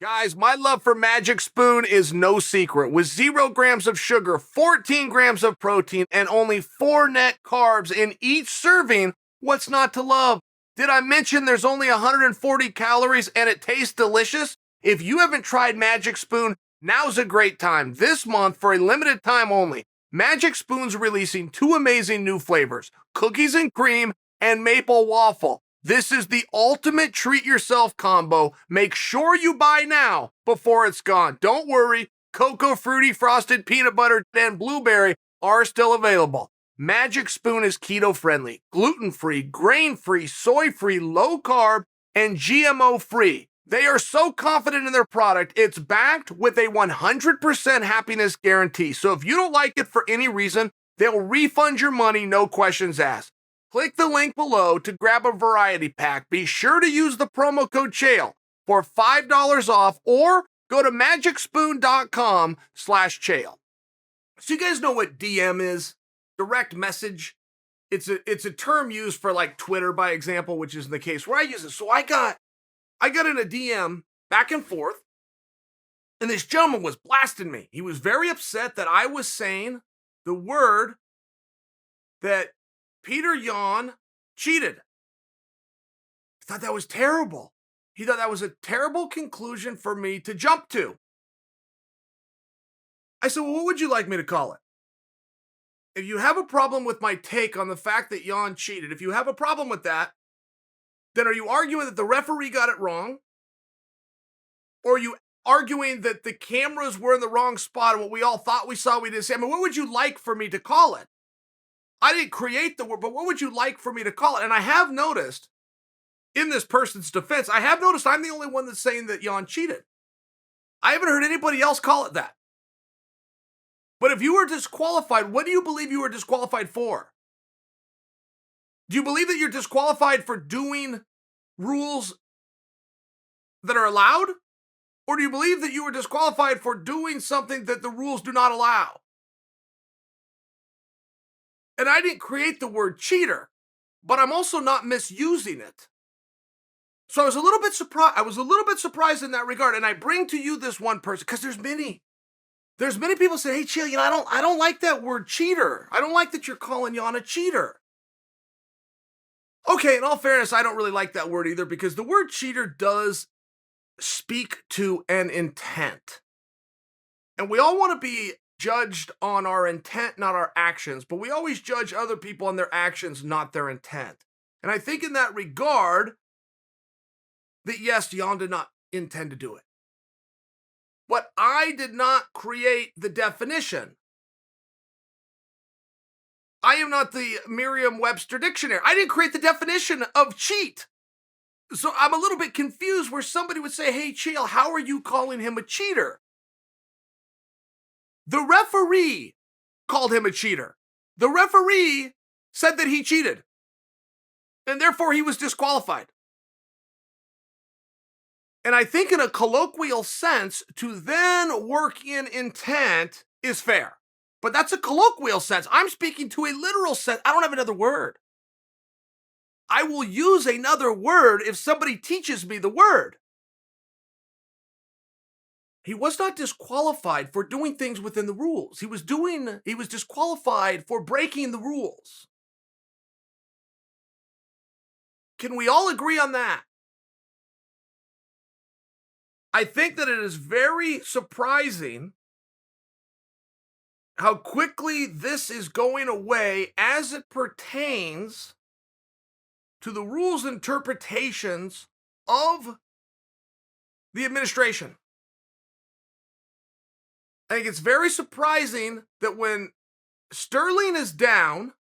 Guys, my love for Magic Spoon is no secret. With 0 grams of sugar, 14 grams of protein, and only 4 net carbs in each serving, what's not to love? Did I mention there's only 140 calories and it tastes delicious? If you haven't tried Magic Spoon, now's a great time. This month, for a limited time only, Magic Spoon's releasing 2 amazing new flavors, cookies and cream and maple waffle. This is the ultimate treat yourself combo. Make sure you buy now before it's gone. Don't worry, cocoa, fruity, frosted, peanut butter, and blueberry are still available. Magic Spoon is keto friendly, gluten-free, grain-free, soy-free, low-carb, and GMO-free. They are so confident in their product, it's backed with a 100% happiness guarantee. So if you don't like it for any reason, they'll refund your money, no questions asked. Click the link below to grab a variety pack. Be sure to use the promo code Chael for $5 off or go to magicspoon.com/Chael. So you guys know what DM is? Direct message. It's a term used for like Twitter, by example, which is the case where I use it. So I got in a DM back and forth, and this gentleman was blasting me. He was very upset that I was saying the word that Petr Yan cheated. He thought that was terrible. He thought that was a terrible conclusion for me to jump to. I said, well, what would you like me to call it? If you have a problem with my take on the fact that Yan cheated, if you have a problem with that, then are you arguing that the referee got it wrong? Or are you arguing that the cameras were in the wrong spot and what we all thought we saw, we didn't see? I mean, what would you like for me to call it? I didn't create the word, but what would you like for me to call it? And I have noticed, in this person's defense, I have noticed I'm the only one that's saying that Yan cheated. I haven't heard anybody else call it that. But if you were disqualified, what do you believe you were disqualified for? Do you believe that you're disqualified for doing rules that are allowed? Or do you believe that you were disqualified for doing something that the rules do not allow? And I didn't create the word cheater, but I'm also not misusing it. So I was a little bit surprised in that regard. And I bring to you this one person, because there's many people say, hey, Chael, I don't like that word cheater. I don't like that you're calling Yan a cheater. Okay, in all fairness, I don't really like that word either, because the word cheater does speak to an intent. And we all want to be judged on our intent, not our actions, but we always judge other people on their actions, not their intent. And I think in that regard, that yes, Yan did not intend to do it. But I did not create the definition. I am not the Merriam-Webster dictionary. I didn't create the definition of cheat. So I'm a little bit confused where somebody would say, hey, Chael, how are you calling him a cheater? The referee called him a cheater. The referee said that he cheated, and therefore he was disqualified. And I think in a colloquial sense, to then work in intent is fair. But that's a colloquial sense. I'm speaking to a literal sense. I don't have another word. I will use another word if somebody teaches me the word. He was not disqualified for doing things within the rules. He was disqualified for breaking the rules. Can we all agree on that? I think that it is very surprising how quickly this is going away as it pertains to the rules interpretations of the administration. I think it's very surprising that when Sterling is down,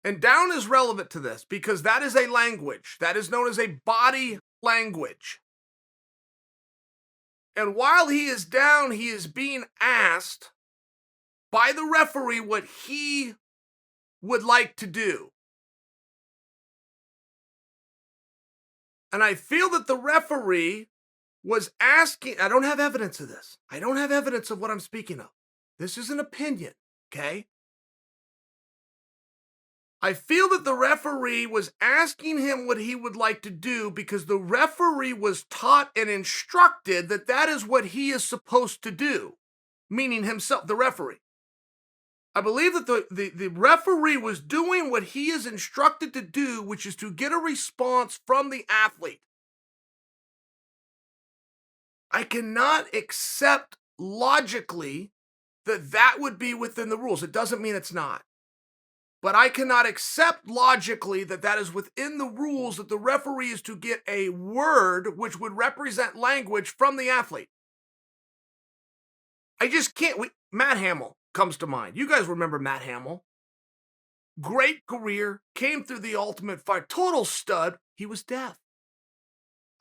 and down is relevant to this because that is a language that is known as a body language. And while he is down, he is being asked by the referee what he would like to do. And I feel that the referee was asking, I don't have evidence of this. I don't have evidence of what I'm speaking of. This is an opinion, okay? I feel that the referee was asking him what he would like to do because the referee was taught and instructed that that is what he is supposed to do, meaning himself, the referee. I believe that the referee was doing what he is instructed to do, which is to get a response from the athlete. I cannot accept logically that that would be within the rules. It doesn't mean it's not. But I cannot accept logically that that is within the rules that the referee is to get a word which would represent language from the athlete. I just can't. Matt Hamill comes to mind. You guys remember Matt Hamill? Great career, came through the Ultimate Fighter, total stud. He was deaf.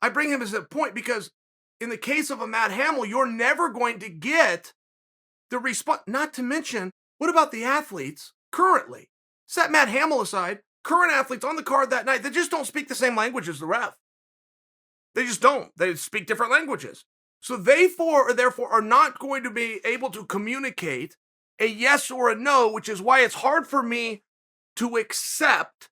I bring him as a point because in the case of a Matt Hamill, you're never going to get the response. Not to mention, what about the athletes currently? Set Matt Hamill aside, current athletes on the card that night, they just don't speak the same language as the ref. They just don't. They speak different languages. So they therefore are not going to be able to communicate a yes or a no, which is why it's hard for me to accept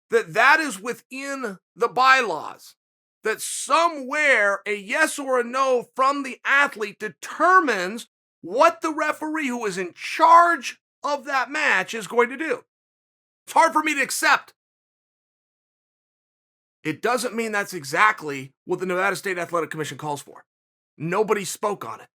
that that is within the bylaws. That somewhere a yes or a no from the athlete determines what the referee who is in charge of that match is going to do. It's hard for me to accept. It doesn't mean that's exactly what the Nevada State Athletic Commission calls for. Nobody spoke on it,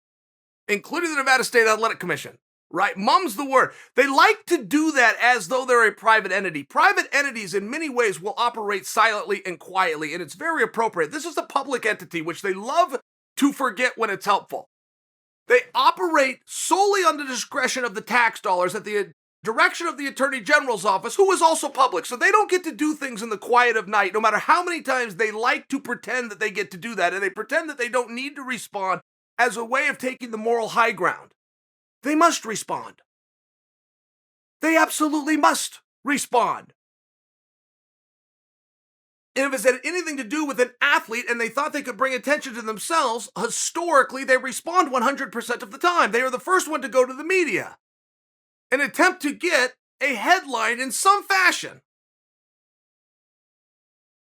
including the Nevada State Athletic Commission, right? Mum's the word. They like to do that as though they're a private entity. Private entities in many ways will operate silently and quietly, and it's very appropriate. This is a public entity, which they love to forget when it's helpful. They operate solely on the discretion of the tax dollars at the direction of the Attorney General's office, who is also public. So they don't get to do things in the quiet of night, no matter how many times they like to pretend that they get to do that, and they pretend that they don't need to respond as a way of taking the moral high ground. They must respond. They absolutely must respond. And if it's had anything to do with an athlete and they thought they could bring attention to themselves, historically, they respond 100% of the time. They are the first one to go to the media and attempt to get a headline in some fashion.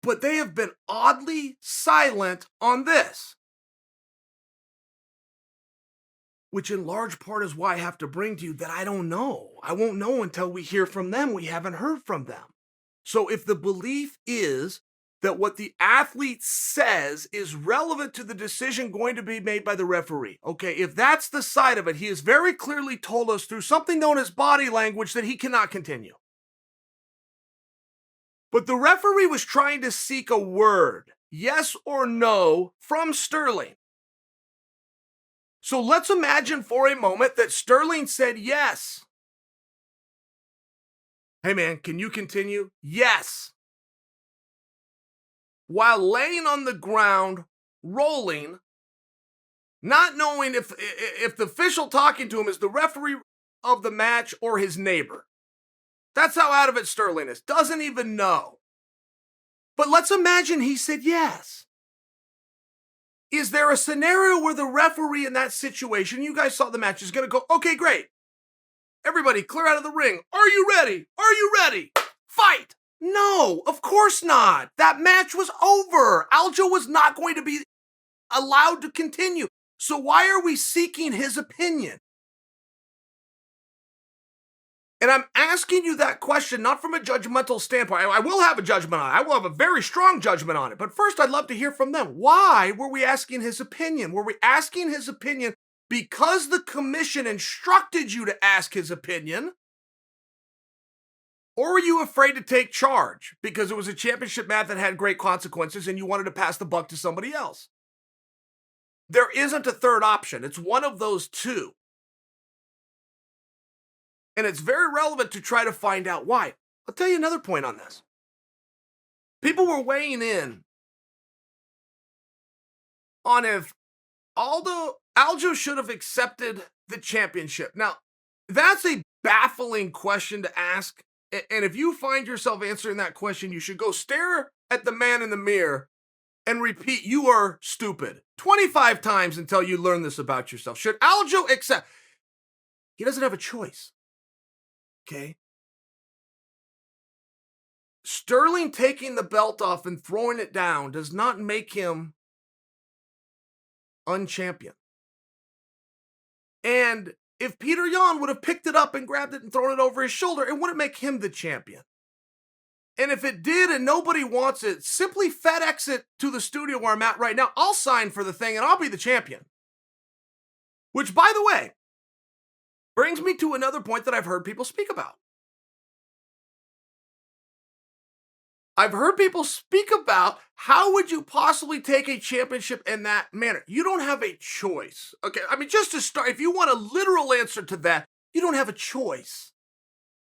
But they have been oddly silent on this, which in large part is why I have to bring to you that I don't know. I won't know until we hear from them. We haven't heard from them. So if the belief is that what the athlete says is relevant to the decision going to be made by the referee, okay, if that's the side of it, he has very clearly told us through something known as body language that he cannot continue. But the referee was trying to seek a word, yes or no, from Sterling. So let's imagine for a moment that Sterling said yes. Hey man, can you continue? Yes. While laying on the ground, rolling, not knowing if the official talking to him is the referee of the match or his neighbor. That's how out of it Sterling is. Doesn't even know. But let's imagine he said yes. Is there a scenario where the referee in that situation, you guys saw the match, is going to go, okay, great. Everybody clear out of the ring. Are you ready? Are you ready? Fight! No, of course not. That match was over. Aljo was not going to be allowed to continue. So why are we seeking his opinion? And I'm asking you that question not from a judgmental standpoint. I will have a judgment on it. I will have a very strong judgment on it. But first, I'd love to hear from them. Why were we asking his opinion? Were we asking his opinion because the commission instructed you to ask his opinion? Or were you afraid to take charge because it was a championship match that had great consequences and you wanted to pass the buck to somebody else? There isn't a third option. It's one of those two. And it's very relevant to try to find out why. I'll tell you another point on this. People were weighing in on if Aljo should have accepted the championship. Now, that's a baffling question to ask. And if you find yourself answering that question, you should go stare at the man in the mirror and repeat, you are stupid, 25 times until you learn this about yourself. Should Aljo accept? He doesn't have a choice. Okay? Sterling taking the belt off and throwing it down does not make him unchampion. And if Petr Yan would have picked it up and grabbed it and thrown it over his shoulder, it wouldn't make him the champion. And if it did and nobody wants it, simply FedEx it to the studio where I'm at right now. I'll sign for the thing and I'll be the champion. Which, by the way, brings me to another point that I've heard people speak about. I've heard people speak about how would you possibly take a championship in that manner? You don't have a choice. Okay, I mean, just to start, if you want a literal answer to that, you don't have a choice.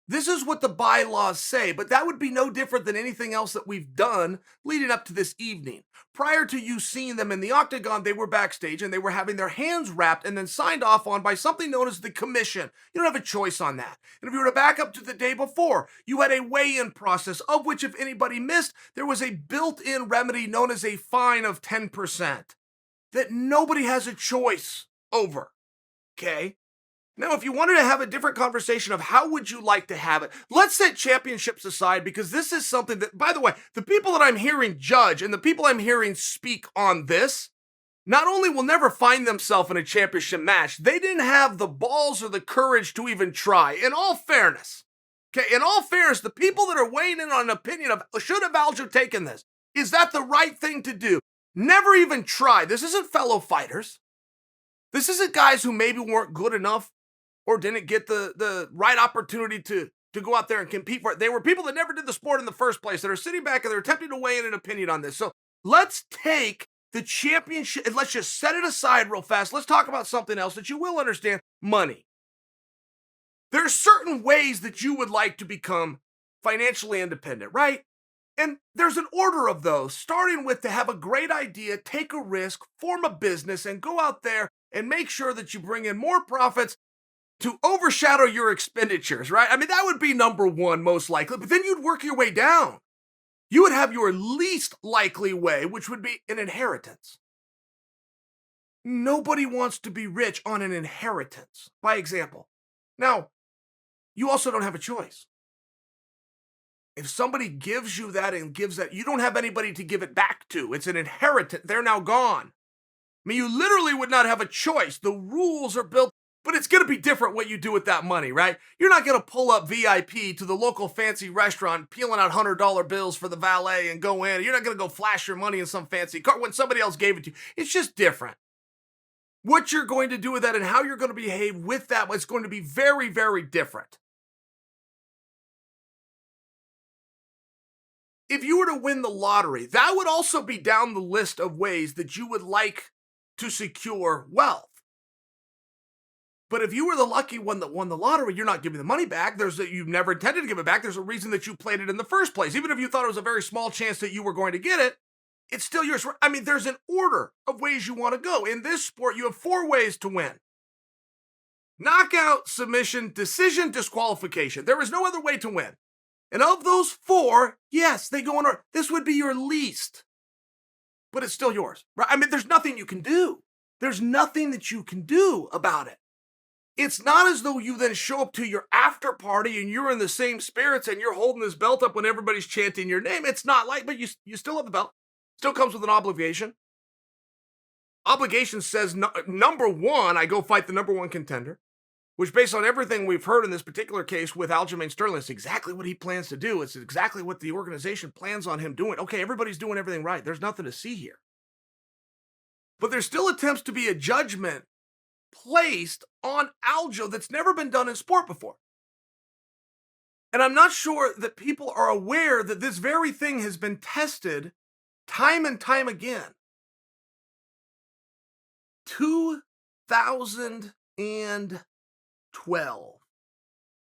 This is what the bylaws say, but that would be no different than anything else that we've done leading up to this evening. Prior to you seeing them in the octagon, they were backstage and they were having their hands wrapped and then signed off on by something known as the commission. You don't have a choice on that. And if you were to back up to the day before, you had a weigh-in process, of which if anybody missed, there was a built-in remedy known as a fine of 10% that nobody has a choice over, okay? Now, if you wanted to have a different conversation of how would you like to have it, let's set championships aside, because this is something that, by the way, the people that I'm hearing judge and the people I'm hearing speak on this, not only will never find themselves in a championship match, they didn't have the balls or the courage to even try. In all fairness, okay, in all fairness, the people that are weighing in on an opinion of should have Aljo taken this, is that the right thing to do? Never even try. This isn't fellow fighters. This isn't guys who maybe weren't good enough or didn't get the right opportunity to go out there and compete for it. They were people that never did the sport in the first place that are sitting back and they're attempting to weigh in an opinion on this. So let's take the championship and let's just set it aside real fast. Let's talk about something else that you will understand: money. There are certain ways that you would like to become financially independent, right? And there's an order of those, starting with to have a great idea, take a risk, form a business, and go out there and make sure that you bring in more profits to overshadow your expenditures, right? I mean, that would be number one, most likely, but then you'd work your way down. You would have your least likely way, which would be an inheritance. Nobody wants to be rich on an inheritance, by example. Now, you also don't have a choice. If somebody gives you that and gives that, you don't have anybody to give it back to. It's an inheritance. They're now gone. I mean, you literally would not have a choice. The rules are built. But it's going to be different what you do with that money, right? You're not going to pull up VIP to the local fancy restaurant, peeling out $100 bills for the valet and go in. You're not going to go flash your money in some fancy car when somebody else gave it to you. It's just different. What you're going to do with that and how you're going to behave with that is going to be very, very different. If you were to win the lottery, that would also be down the list of ways that you would like to secure wealth. But if you were the lucky one that won the lottery, you're not giving the money back. You've never intended to give it back. There's a reason that you played it in the first place. Even if you thought it was a very small chance that you were going to get it, it's still yours. I mean, there's an order of ways you want to go. In this sport, you have 4 ways to win: knockout, submission, decision, disqualification. There is no other way to win. And of those 4, yes, they go in order. This would be your least, but it's still yours, right? I mean, there's nothing you can do. There's nothing that you can do about it. It's not as though you then show up to your after party and you're in the same spirits and you're holding this belt up when everybody's chanting your name. It's not like, but you still have the belt. Still comes with an obligation. Obligation says, number one, I go fight the number one contender, which based on everything we've heard in this particular case with Aljamain Sterling, it's exactly what he plans to do. It's exactly what the organization plans on him doing. Okay, everybody's doing everything right. There's nothing to see here. But there still attempts to be a judgment placed on Aljo that's never been done in sport before. And I'm not sure that people are aware that this very thing has been tested time and time again. 2012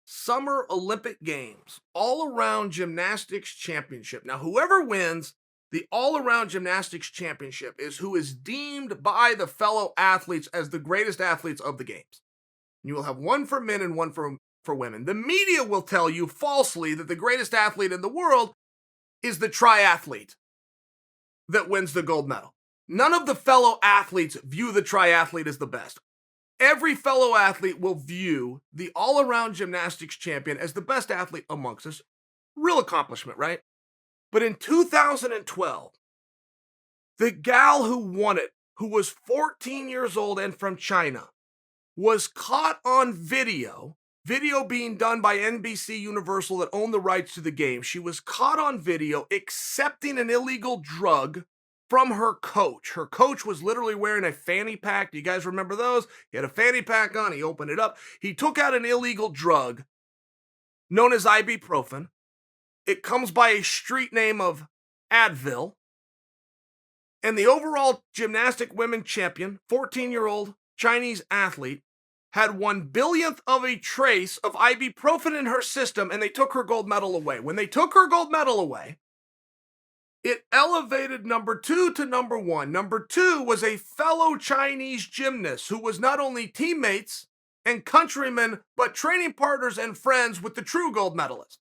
Summer Olympic Games all-around gymnastics championship. Now, whoever wins the all-around gymnastics championship is who is deemed by the fellow athletes as the greatest athletes of the games. You will have one for men and one for women. The media will tell you falsely that the greatest athlete in the world is the triathlete that wins the gold medal. None of the fellow athletes view the triathlete as the best. Every fellow athlete will view the all-around gymnastics champion as the best athlete amongst us. Real accomplishment, right? But in 2012, the gal who won it, who was 14 years old and from China, was caught on video being done by NBC Universal that owned the rights to the game. She was caught on video accepting an illegal drug from her coach. Her coach was literally wearing a fanny pack. Do you guys remember those? He had a fanny pack on. He opened it up. He took out an illegal drug known as ibuprofen. It comes by a street name of Advil. And the overall gymnastic women champion, 14-year-old Chinese athlete, had 1/1000th of a trace of ibuprofen in her system, and they took her gold medal away. When they took her gold medal away, it elevated number 2 to number 1. Number 2 was a fellow Chinese gymnast who was not only teammates and countrymen, but training partners and friends with the true gold medalist.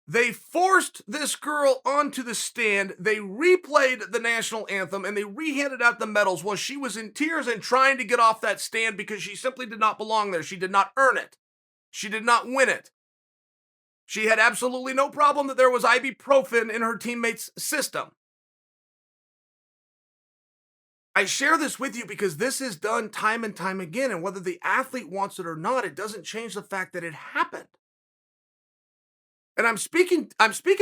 They forced this girl onto the stand, they replayed the national anthem, and they rehanded out the medals while she was in tears and trying to get off that stand because she simply did not belong there. She did not earn it. She did not win it. She had absolutely no problem that there was ibuprofen in her teammates' system. I share this with you because this is done time and time again, and whether the athlete wants it or not, it doesn't change the fact that it happened. And I'm speaking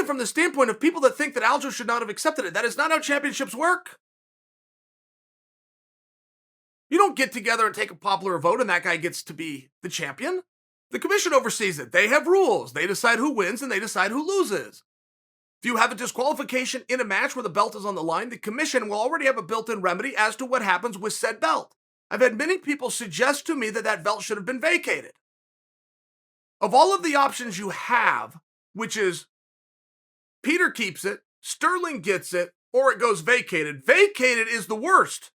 from the standpoint of people that think that Aljo should not have accepted it. That is not how championships work. You don't get together and take a popular vote and that guy gets to be the champion. The commission oversees it. They have rules. They decide who wins and they decide who loses. If you have a disqualification in a match where the belt is on the line, the commission will already have a built-in remedy as to what happens with said belt. I've had many people suggest to me that that belt should have been vacated. Of all of the options you have, which is Peter keeps it, Sterling gets it, or it goes vacated. Vacated is the worst.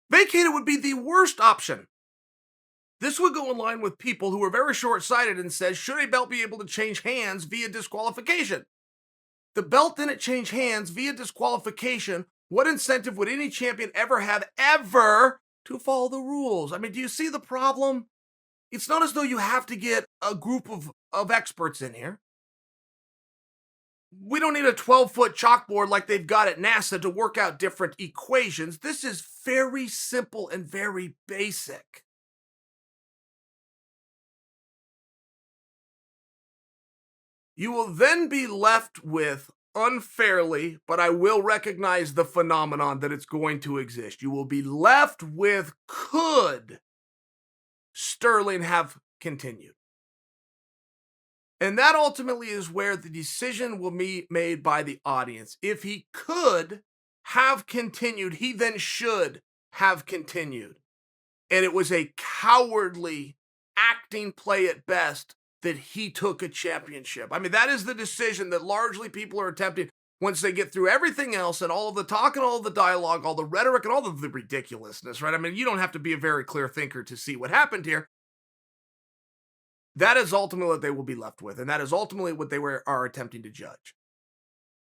Vacated would be the worst option. This would go in line with people who are very short-sighted and says, should a belt be able to change hands via disqualification? The belt didn't change hands via disqualification. What incentive would any champion ever have to follow the rules? I mean, do you see the problem? It's not as though you have to get a group of experts in here. We don't need a 12-foot chalkboard like they've got at NASA to work out different equations. This is very simple and very basic. You will then be left with, unfairly, but I will recognize the phenomenon that it's going to exist. You will be left with, could Sterling have continued? And that ultimately is where the decision will be made by the audience. If he could have continued, he then should have continued. And it was a cowardly acting play at best that he took a championship. I mean, that is the decision that largely people are attempting once they get through everything else and all of the talk and all of the dialogue, all the rhetoric and all of the ridiculousness, right? I mean, you don't have to be a very clear thinker to see what happened here. That is ultimately what they will be left with, and that is ultimately what they are attempting to judge.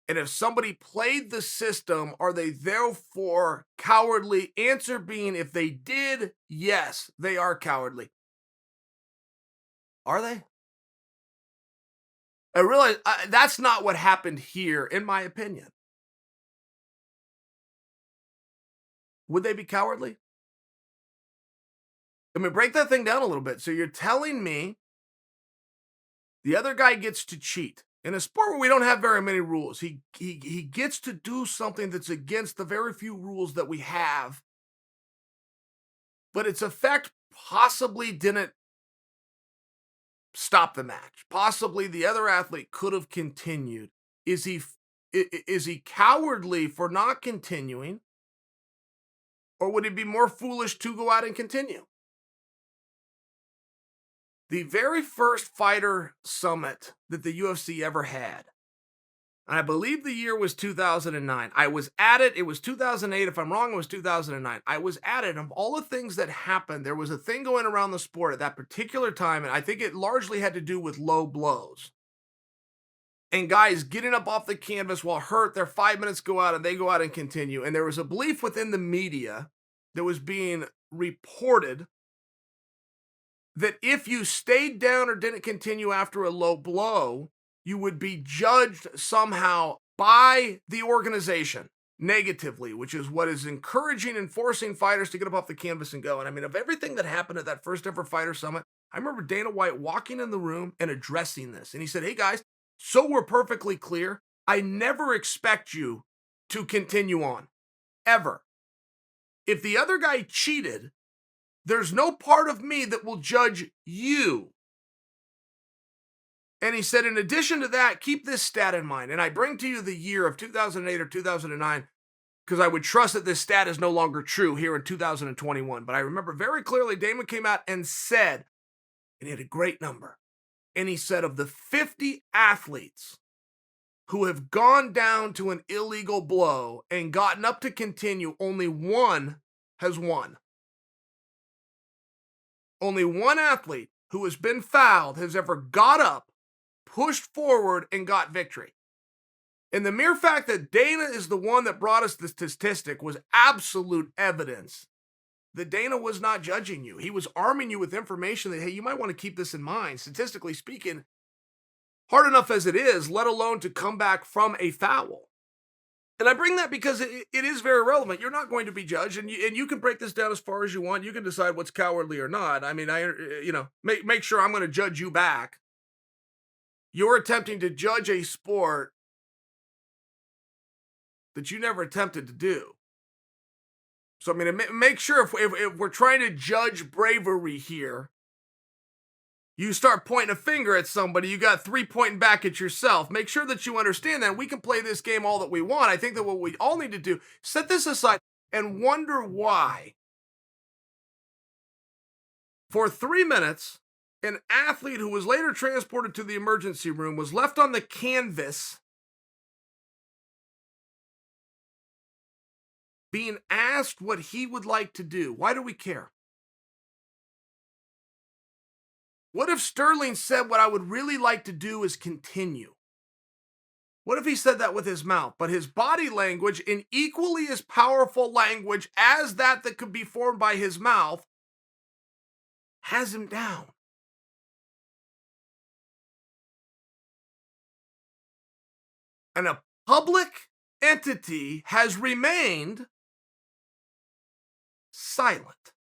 And if somebody played the system, are they therefore cowardly? Answer being, if they did, yes, they are cowardly. Are they? I realize that's not what happened here, in my opinion. Would they be cowardly? I mean, break that thing down a little bit. So you're telling me the other guy gets to cheat in a sport where we don't have very many rules. He gets to do something that's against the very few rules that we have, but its effect possibly didn't stop the match. Possibly the other athlete could have continued. Is he cowardly for not continuing, or would he be more foolish to go out and continue? The very first fighter summit that the UFC ever had, and I believe the year was 2009. I was at it. It was 2008. If I'm wrong, it was 2009. I was at it. Of all the things that happened, there was a thing going around the sport at that particular time, and I think it largely had to do with low blows. And guys getting up off the canvas while hurt, their 5 minutes go out and they go out and continue. And there was a belief within the media that was being reported that if you stayed down or didn't continue after a low blow, you would be judged somehow by the organization negatively, which is what is encouraging and forcing fighters to get up off the canvas and go. And I mean, of everything that happened at that first ever Fighter Summit, I remember Dana White walking in the room and addressing this. And he said, "Hey guys, so we're perfectly clear, I never expect you to continue on, ever. If the other guy cheated, there's no part of me that will judge you." And he said, in addition to that, keep this stat in mind. And I bring to you the year of 2008 or 2009 because I would trust that this stat is no longer true here in 2021. But I remember very clearly Damon came out and said, and he had a great number. And he said, of the 50 athletes who have gone down to an illegal blow and gotten up to continue, only one has won. Only one athlete who has been fouled has ever got up, pushed forward, and got victory. And the mere fact that Dana is the one that brought us the statistic was absolute evidence that Dana was not judging you. He was arming you with information that, hey, you might want to keep this in mind. Statistically speaking, hard enough as it is, let alone to come back from a foul. And I bring that because it is very relevant. You're not going to be judged, and you can break this down as far as you want. You can decide what's cowardly or not. I mean, make sure I'm going to judge you back. You're attempting to judge a sport that you never attempted to do. So, I mean, make sure if we're trying to judge bravery here, you start pointing a finger at somebody, you got 3 pointing back at yourself. Make sure that you understand that. We can play this game all that we want. I think that what we all need to do, set this aside and wonder why. For 3 minutes, an athlete who was later transported to the emergency room was left on the canvas being asked what he would like to do. Why do we care? What if Sterling said, what I would really like to do is continue? What if he said that with his mouth, but his body language, in equally as powerful language as that could be formed by his mouth, has him down? And a public entity has remained silent.